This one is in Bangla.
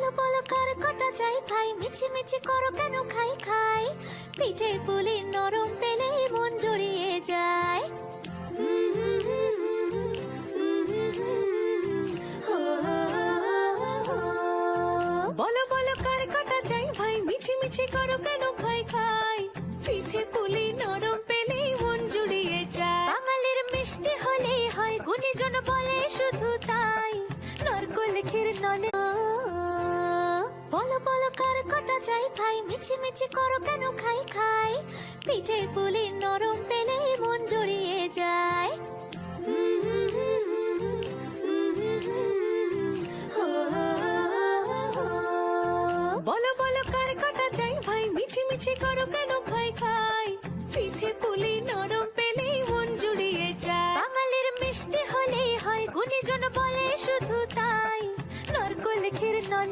বলো বলো কার কটা চাই ভাই, মিছি মিছি করো কেন খাই খাই, পিঠে পুলি নরম পেলে মন জড়িয়ে যায়। বলো বলো কার কটা চাই ভাই, মিছি মিছি করো কেন খাই খাই, পিঠে পুলি নরম পেলে মন জুড়িয়ে যায়। বাঙালির মিষ্টি হলেই হয়, গুণীজন বলে শুধু তাই, নারকোল ক্ষীর নলে। বলো বলো কার কটা চাই ভাই, মিছি মিছি করো কেন খাই খাই, পিঠে পুলি নরম পেলে মন জড়িয়ে যায়। বলো বলো কার কটা চাই ভাই, মিছি মিছি করো কেন খাই খাই, পিঠে পুলি নরম পেলে মন জুড়িয়ে যায়। বাঙালির মিষ্টি হলেই হয়, গুণীজন বলে শুধু তাই, নারকোল ক্ষীর নলে।